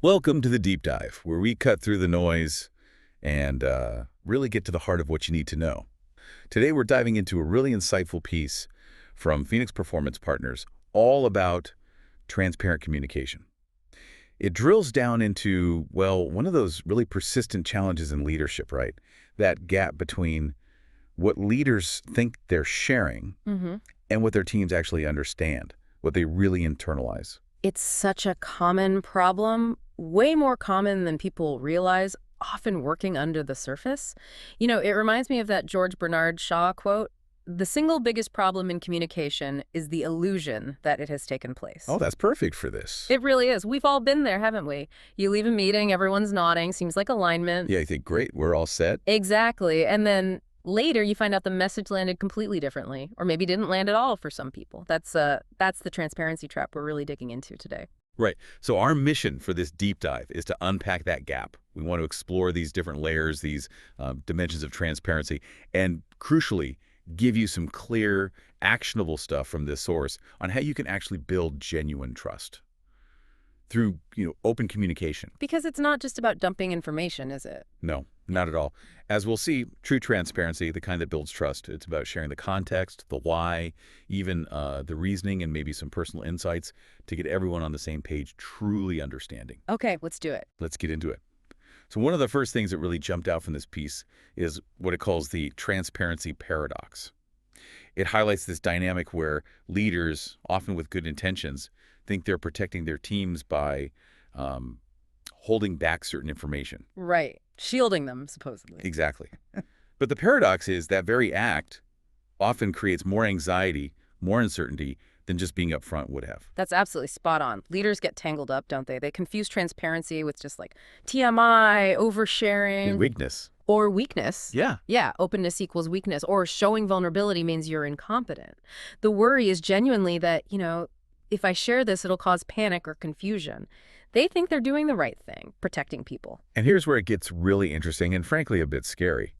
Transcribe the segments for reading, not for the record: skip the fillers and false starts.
Welcome to the Deep Dive, where we cut through the noise and really get to the heart of what you need to know. Today, we're diving into a really insightful piece from Phoenix Performance Partners, all about transparent communication. It drills down into, well, one of those really persistent challenges in leadership, right? That gap between what leaders think they're sharing hmm and what their teams actually understand, what they really internalize. It's such a common problem, way more common than people realize, often working under the surface. It reminds me of that George Bernard Shaw quote, "The single biggest problem in communication is the illusion that it has taken place." Oh, that's perfect for this. It really is. We've all been there, haven't we? You leave a meeting, everyone's nodding, seems like alignment. Yeah, you think, great, we're all set. Exactly. And then later you find out the message landed completely differently, or maybe didn't land at all for some people. That's the transparency trap we're really digging into today. Right. So our mission for this deep dive is to unpack that gap. We want to explore these different layers, these dimensions of transparency, and crucially, give you some clear, actionable stuff from this source on how you can actually build genuine trust through, open communication. Because it's not just about dumping information, is it? No, not at all. As we'll see, true transparency, the kind that builds trust, it's about sharing the context, the why, even the reasoning, and maybe some personal insights to get everyone on the same page, truly understanding. Okay, let's do it. Let's get into it. So one of the first things that really jumped out from this piece is what it calls the transparency paradox. It highlights this dynamic where leaders, often with good intentions, think they're protecting their teams by um, holding back certain information. Right. Shielding them, supposedly. Exactly. But the paradox is that very act often creates more anxiety, more uncertainty than just being upfront would have. That's absolutely spot on. Leaders get tangled up, don't they? They confuse transparency with just like TMI, In oversharing, weakness. or weakness. Yeah. Yeah, openness equals weakness, or showing vulnerability means you're incompetent. The worry is genuinely that, if I share this, it'll cause panic or confusion. They think they're doing the right thing, protecting people. And here's where it gets really interesting and frankly a bit scary.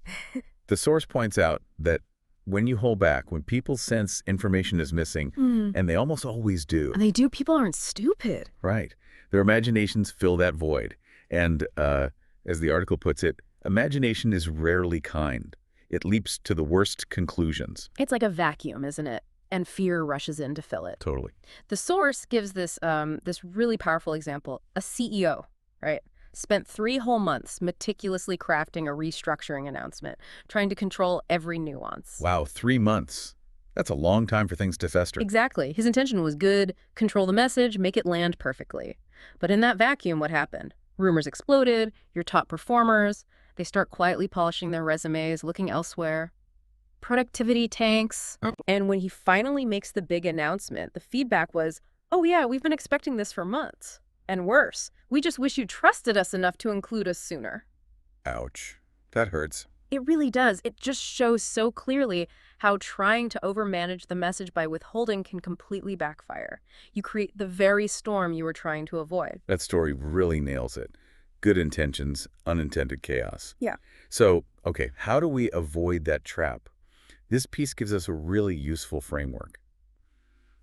The source points out that when you hold back, when people sense information is missing, and they almost always do, And they do. People aren't stupid. right? Their imaginations fill that void. And as the article puts it, imagination is rarely kind. It leaps to the worst conclusions. It's like a vacuum, isn't it? And fear rushes in to fill it. Totally. The source gives this really powerful example. A CEO, right, spent 3 whole months meticulously crafting a restructuring announcement, trying to control every nuance. Wow, 3 months. That's a long time for things to fester. Exactly. His intention was good, control the message, make it land perfectly. But in that vacuum, what happened? Rumors exploded, your top performers, they start quietly polishing their resumes, looking elsewhere. Productivity tanks. And when he finally makes the big announcement, the feedback was, "Oh yeah, we've been expecting this for months. And worse, we just wish you trusted us enough to include us sooner." Ouch. That hurts. It really does. It just shows so clearly how trying to overmanage the message by withholding can completely backfire. You create the very storm you were trying to avoid. That story really nails it. Good intentions, unintended chaos. Yeah. So, okay, how do we avoid that trap? This piece gives us a really useful framework.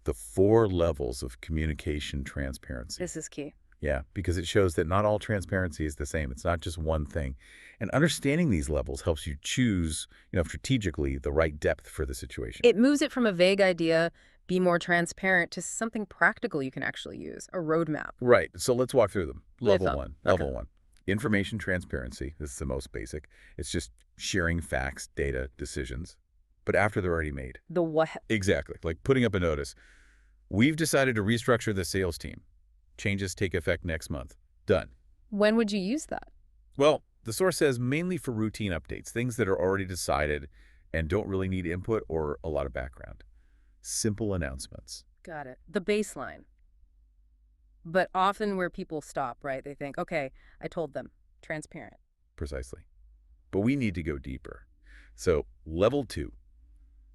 The 4 levels of communication transparency. This is key. Yeah, because it shows that not all transparency is the same. It's not just one thing. And understanding these levels helps you choose, strategically the right depth for the situation. It moves it from a vague idea, be more transparent, to something practical you can actually use, a roadmap. Right. So let's walk through them. Level Level. 1. Okay. Level 1. Information transparency. This is the most basic. It's just sharing facts, data, decisions, but after they're already made. The what? Exactly. Like putting up a notice. We've decided to restructure the sales team. Changes take effect next month. Done. When would you use that? Well, the source says mainly for routine updates, things that are already decided and don't really need input or a lot of background. Simple announcements. Got it. The baseline. But often where people stop, right? They think, okay, I told them. Transparent. Precisely. But we need to go deeper. So, level 2.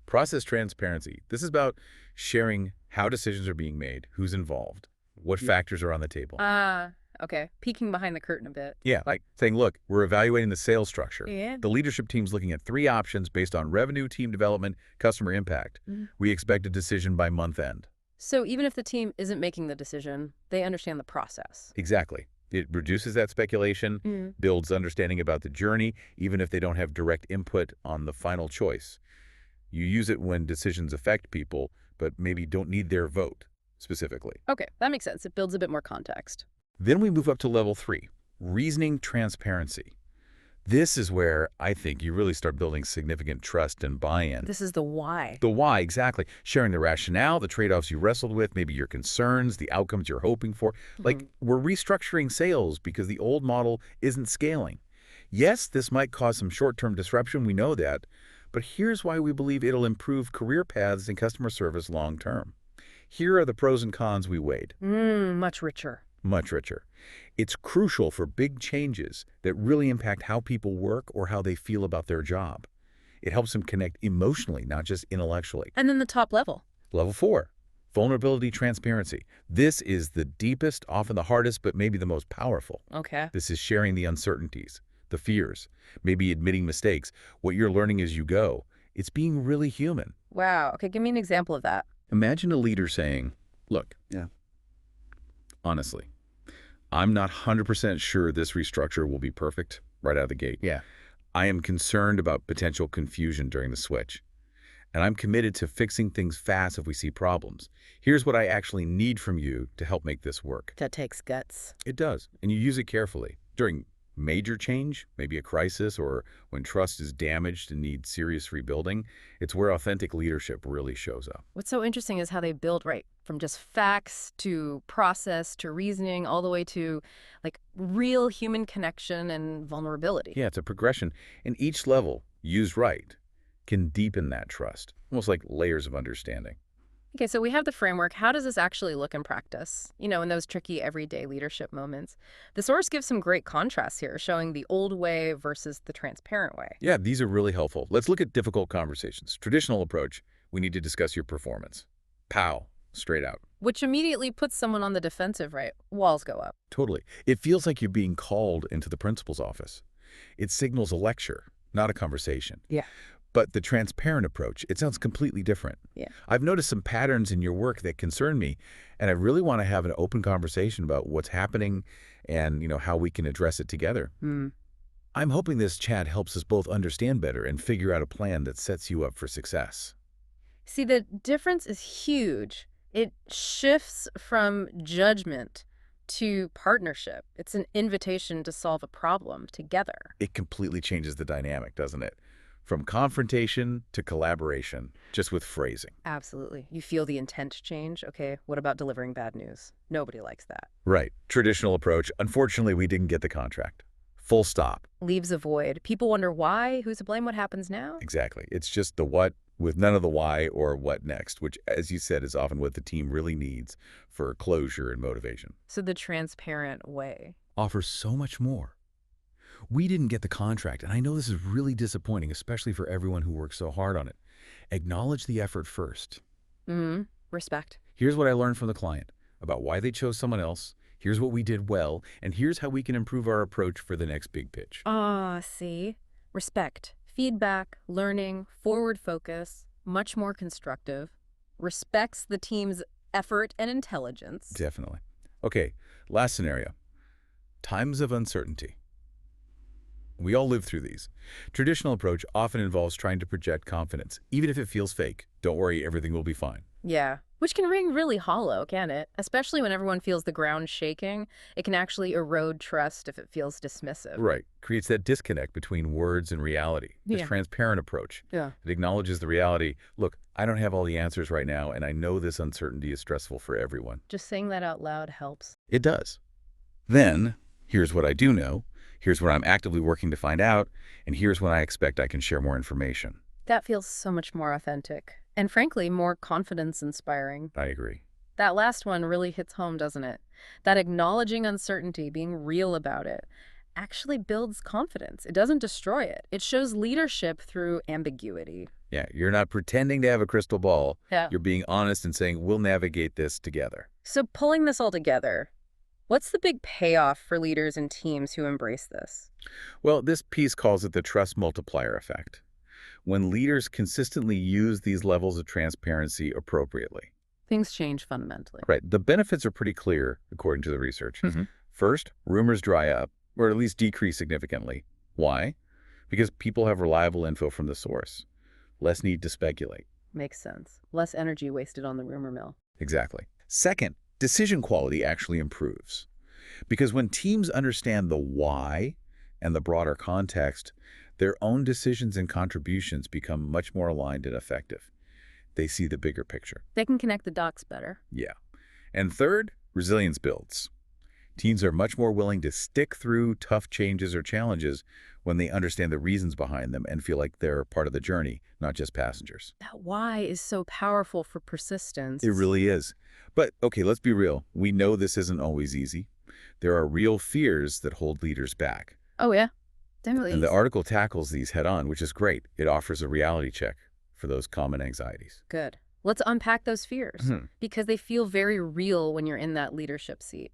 Process transparency. This is about sharing how decisions are being made, who's involved, what factors are on the table. Okay. Peeking behind the curtain a bit. Yeah, like saying, look, we're evaluating the sales structure. Yeah. The leadership team's looking at 3 options based on revenue, team development, customer impact. We expect a decision by month end. So even if the team isn't making the decision, they understand the process. Exactly. It reduces that speculation, builds understanding about the journey, even if they don't have direct input on the final choice. You use it when decisions affect people, but maybe don't need their vote specifically. Okay, that makes sense. It builds a bit more context. Then we move up to level 3, reasoning transparency. This is where I think you really start building significant trust and buy-in. This is the why. The why, exactly. Sharing the rationale, the trade-offs you wrestled with, maybe your concerns, the outcomes you're hoping for. Like, we're restructuring sales because the old model isn't scaling. Yes, this might cause some short-term disruption, we know that, but here's why we believe it'll improve career paths and customer service long-term. Here are the pros and cons we weighed. Much richer. Much richer. It's crucial for big changes that really impact how people work or how they feel about their job. It helps them connect emotionally, not just intellectually. And then the top level. Level 4, vulnerability transparency. This is the deepest, often the hardest, but maybe the most powerful. Okay. This is sharing the uncertainties, the fears, maybe admitting mistakes, what you're learning as you go. It's being really human. Wow. Okay, give me an example of that. Imagine a leader saying, look, honestly, I'm not 100% sure this restructure will be perfect right out of the gate. Yeah. I am concerned about potential confusion during the switch, and I'm committed to fixing things fast if we see problems. Here's what I actually need from you to help make this work. That takes guts. It does, and you use it carefully. During major change, maybe a crisis, or when trust is damaged and needs serious rebuilding, it's where authentic leadership really shows up. What's so interesting is how they build right from just facts to process to reasoning all the way to like real human connection and vulnerability. Yeah, it's a progression, and each level, used right, can deepen that trust, almost like layers of understanding. Okay, so we have the framework. How does this actually look in practice? You know, in those tricky everyday leadership moments. The source gives some great contrasts here, showing the old way versus the transparent way. Yeah, these are really helpful. Let's look at difficult conversations. Traditional approach, we need to discuss your performance. Pow, straight out. Which immediately puts someone on the defensive, right? Walls go up. Totally. It feels like you're being called into the principal's office. It signals a lecture, not a conversation. Yeah. But the transparent approach, it sounds completely different. Yeah. I've noticed some patterns in your work that concern me, and I really want to have an open conversation about what's happening and, how we can address it together. I'm hoping this chat helps us both understand better and figure out a plan that sets you up for success. See, the difference is huge. It shifts from judgment to partnership. It's an invitation to solve a problem together. It completely changes the dynamic, doesn't it? From confrontation to collaboration, just with phrasing. Absolutely. You feel the intent change. Okay, what about delivering bad news? Nobody likes that. Right. Traditional approach. Unfortunately, we didn't get the contract. Full stop. Leaves a void. People wonder why, who's to blame, what happens now? Exactly. It's just the what with none of the why or what next, which, as you said, is often what the team really needs for closure and motivation. So the transparent way. Offers so much more. We didn't get the contract, and I know this is really disappointing, especially for everyone who works so hard on it. Acknowledge the effort first. Respect. Here's what I learned from the client about why they chose someone else. Here's what we did well, and here's how we can improve our approach for the next big pitch. See? Respect. Feedback, learning, forward focus, much more constructive. Respects the team's effort and intelligence. Definitely. Okay, last scenario. Times of uncertainty. We all live through these. Traditional approach often involves trying to project confidence. Even if it feels fake, don't worry, everything will be fine. Yeah, which can ring really hollow, can it? Especially when everyone feels the ground shaking. It can actually erode trust if it feels dismissive. Right. Creates that disconnect between words and reality. This Yeah. transparent approach. Yeah. It acknowledges the reality. Look, I don't have all the answers right now, and I know this uncertainty is stressful for everyone. Just saying that out loud helps. It does. Then, here's what I do know. Here's what I'm actively working to find out, and here's when I expect I can share more information. That feels so much more authentic. And frankly, more confidence-inspiring. I agree. That last one really hits home, doesn't it? That acknowledging uncertainty, being real about it, actually builds confidence. It doesn't destroy it. It shows leadership through ambiguity. Yeah, you're not pretending to have a crystal ball. Yeah. You're being honest and saying, we'll navigate this together. So pulling this all together, what's the big payoff for leaders and teams who embrace this? Well, this piece calls it the trust multiplier effect. When leaders consistently use these levels of transparency appropriately. Things change fundamentally. Right. The benefits are pretty clear, according to the research. First, rumors dry up, or at least decrease significantly. Why? Because people have reliable info from the source. Less need to speculate. Makes sense. Less energy wasted on the rumor mill. Exactly. Second, decision quality actually improves. Because when teams understand the why and the broader context, their own decisions and contributions become much more aligned and effective. They see the bigger picture. They can connect the dots better. Yeah. And third, resilience builds. Teams are much more willing to stick through tough changes or challenges when they understand the reasons behind them and feel like they're part of the journey, not just passengers. That why is so powerful for persistence. It really is. But, okay, let's be real. We know this isn't always easy. There are real fears that hold leaders back. Oh, yeah. Definitely. And the article tackles these head-on, which is great. It offers a reality check for those common anxieties. Good. Let's unpack those fears because they feel very real when you're in that leadership seat.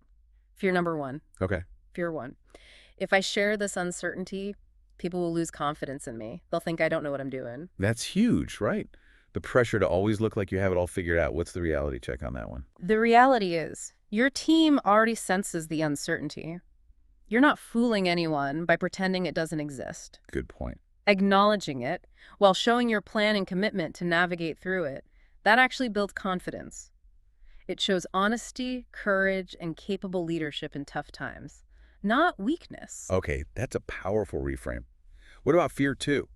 Fear number one. Okay. Fear one. If I share this uncertainty, people will lose confidence in me. They'll think I don't know what I'm doing. That's huge, right? The pressure to always look like you have it all figured out. What's the reality check on that one? The reality is, your team already senses the uncertainty. You're not fooling anyone by pretending it doesn't exist. Good point. Acknowledging it, while showing your plan and commitment to navigate through it, that actually builds confidence. It shows honesty, courage, and capable leadership in tough times, not weakness. Okay, that's a powerful reframe. What about fear two?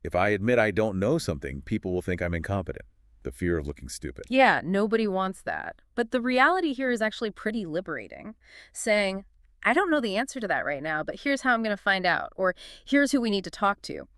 If I admit I don't know something, people will think I'm incompetent. The fear of looking stupid. Yeah, nobody wants that. But the reality here is actually pretty liberating. Saying, I don't know the answer to that right now, but here's how I'm going to find out, or here's who we need to talk to.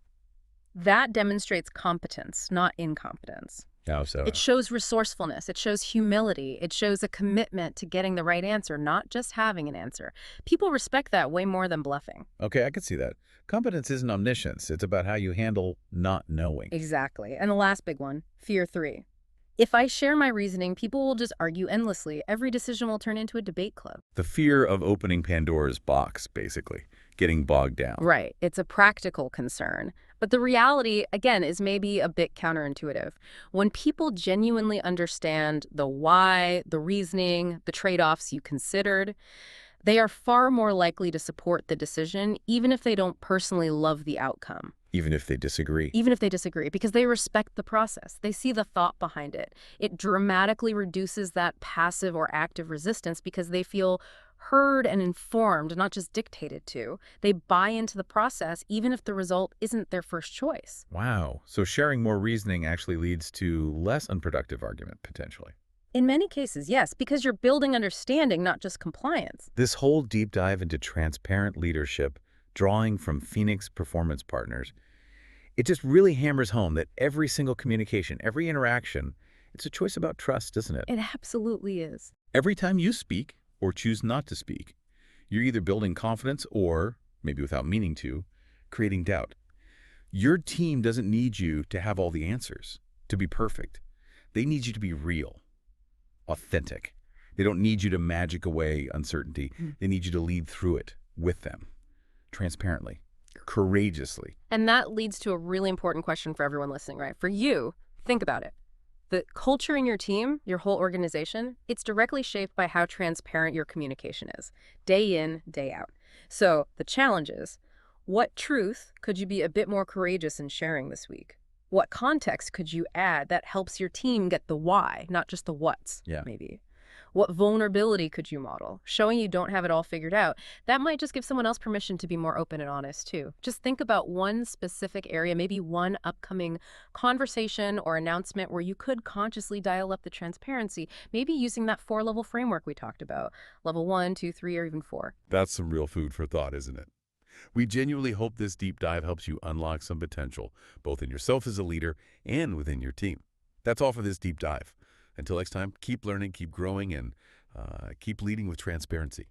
That demonstrates competence, not incompetence. How so? It shows resourcefulness. It shows humility. It shows a commitment to getting the right answer, not just having an answer. People respect that way more than bluffing. Okay, I can see that. Competence isn't omniscience. It's about how you handle not knowing. Exactly. And the last big one, fear three. If I share my reasoning, people will just argue endlessly. Every decision will turn into a debate club. The fear of opening Pandora's box, basically, getting bogged down. Right. It's a practical concern. But the reality, again, is maybe a bit counterintuitive. When people genuinely understand the why, the reasoning, the trade-offs you considered, they are far more likely to support the decision, even if they don't personally love the outcome. Even if they disagree. Even if they disagree, because they respect the process. They see the thought behind it. It dramatically reduces that passive or active resistance because they feel heard and informed, not just dictated to. They buy into the process, even if the result isn't their first choice. Wow. So sharing more reasoning actually leads to less unproductive argument, potentially. In many cases, yes, because you're building understanding, not just compliance. This whole deep dive into transparent leadership, drawing from Phoenix Performance Partners, it just really hammers home that every single communication, every interaction, it's a choice about trust, isn't it? It absolutely is. Every time you speak or choose not to speak, you're either building confidence or, maybe without meaning to, creating doubt. Your team doesn't need you to have all the answers, to be perfect. They need you to be real, authentic. They don't need you to magic away uncertainty. They need you to lead through it with them, transparently, courageously. And that leads to a really important question for everyone listening, right? For you, think about it. The culture in your team, your whole organization, it's directly shaped by how transparent your communication is, day in, day out. So the challenge is, what truth could you be a bit more courageous in sharing this week? What context could you add that helps your team get the why, not just the what's, maybe? What vulnerability could you model? Showing you don't have it all figured out. That might just give someone else permission to be more open and honest, too. Just think about one specific area, maybe one upcoming conversation or announcement where you could consciously dial up the transparency, maybe using that 4-level framework we talked about. Level 1, 2, 3, or even 4. That's some real food for thought, isn't it? We genuinely hope this deep dive helps you unlock some potential, both in yourself as a leader and within your team. That's all for this deep dive. Until next time, keep learning, keep growing, and keep leading with transparency.